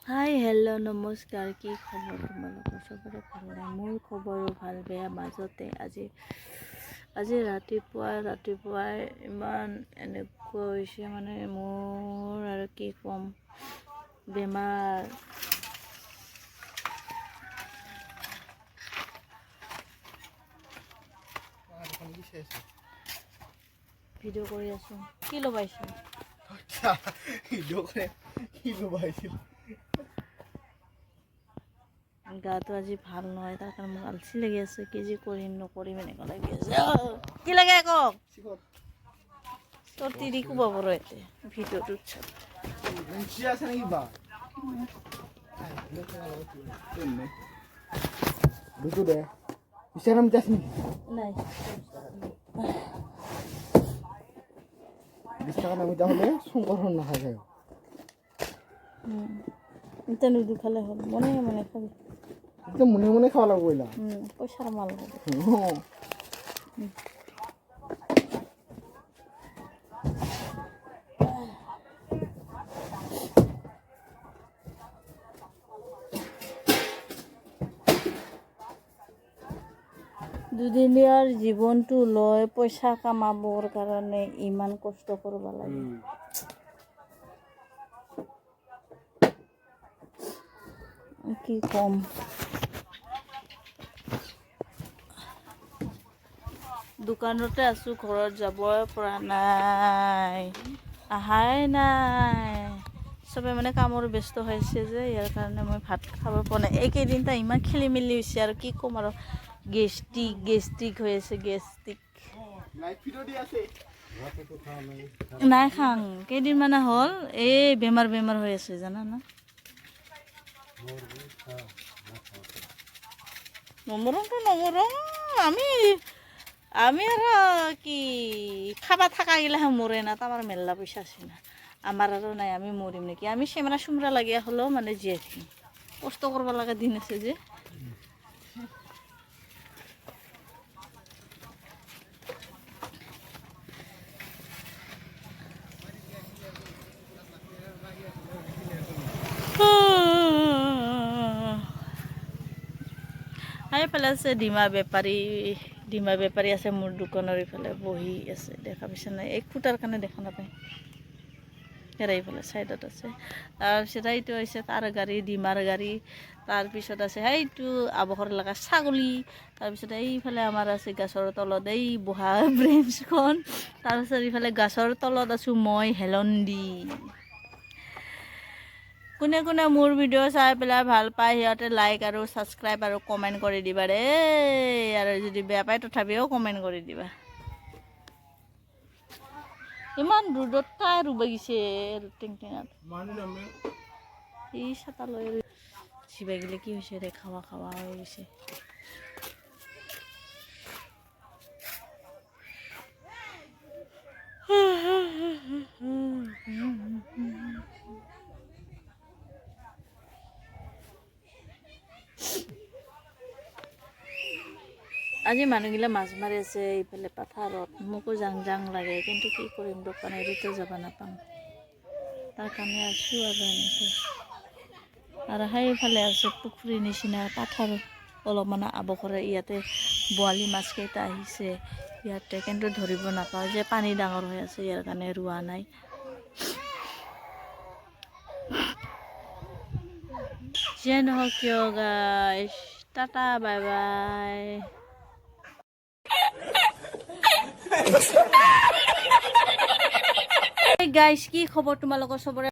Hi hello' নমস্কাৰ, কি খবৰ তোমালোকৰ? চবৰে ভাল? মোৰ খবৰো ভাল বেয়া মাজতে। আজি ৰাতিপুৱাই ইমান এনেকুৱা হৈছে মানে মোৰ আৰু কি ক'ম, বেমাৰ। ভিডিঅ' কৰি আছো। কি লগাইছো? গাটো আজি ভাল নহয়, তাৰ কাৰণে মোক আলচি লাগি আছে। কি যি কৰিম নকৰিম এনেকুৱা লাগি আছে। কি লাগে আকৌ? তোৰ তিৰি কোবাব ৰ এতে ভিডিঅ'টোত নাই। 20 টাকা নামি তাহলে শঙ্কর না খাই যায় এটা নুদু খালে হল, মনে মনে খাবি। তো মনে মনে খাওয়া লাগবে না। পয়সার মাল হবে। দুদিনীয়াৰ জীৱনটো লৈ পইচা কামাবৰ কাৰণে ইমান কষ্ট কৰিব লাগে। কি কম, দোকানতে আছো, ঘৰত যাবই পৰা নাই, আহাই নাই। চবে মানে কামৰ ব্যস্ত হৈছে যে, ইয়াৰ কাৰণে মই ভাত খাব পৰা নাই। এইকেইদিনটা ইমান খেলি মেলি হৈছে আৰু কি ক'ম আৰু, গেষ্টিক হৈ আছে, গেষ্টিক। নাই খাং, কেইদিনমানে হ'ল এই বেমাৰ হৈ আছে জানা না। নমৰং আমি আৰু কি খাবা থাকা গিলাহে মৰে না, তাৰ মেলা পইচা আছে না। আমাৰ আৰু নাই, আমি মৰিম নেকি? আমি চেমৰা চুমৰা লাগি হ'লেও মানে জীয়াই থাকিম, কষ্ট কৰিব লগা দিন আছে যে। এইফালে আছে ডিমা বেপাৰী আছে মোৰ দোকানৰ ইফালে বহি আছে, দেখা পাইছে নাই? এই খুটাৰ কাৰণে দেখা নাপায়। এইফালে চাইডত আছে। তাৰপিছত এইটো হৈছে তাৰ গাড়ী, ডিমাৰ গাড়ী। তাৰপিছত আছে সেইটো আৱসৰ লগা ছাগলী। তাৰপিছত এইফালে আমাৰ আছে গাছৰ তলত এই বহা ব্ৰেঞ্চখন। তাৰপিছত ইফালে গাছৰ তলত আছোঁ মই, হেলন্দি। কোনে কোনে মোৰ ভিডিঅ' চাই পেলাই ভাল পায় সিহঁতে লাইক আৰু ছাবস্ক্ৰাইব আৰু কমেণ্ট কৰি দিবা দেই, আৰু যদি বেয়া পায় তথাপিও কমেণ্ট কৰি দিবা। ইমান ৰ'দত তাই ৰুব গৈছে টেংটেঙাত, এই ছাতা লৈ চিবা গিলে কি হৈছে ৰে, খাৱা হৈ গৈছে। আজি মানুহগিলা মাছ মাৰি আছে এইফালে পথাৰত, মোকো যাং লাগে, কিন্তু কি কৰিম, দোকান এৰিতো যাব নাপাম, তাৰ কাৰণে আছোঁ আৰু এনেকৈ। আৰু সেইফালে আছে পুখুৰীৰ নিচিনা পাথৰ অলপমান আৱসৰে, ইয়াতে বৰালি মাছকেইটা আহিছে ইয়াতে, কিন্তু ধৰিব নাপাওঁ যে পানী ডাঙৰ হৈ আছে, ইয়াৰ কাৰণে ৰোৱা নাই। যে নহওক কিয় গাইছ, টাটা বাই বাই। গাইছ, কি খবৰ তোমালোকৰ চবৰে?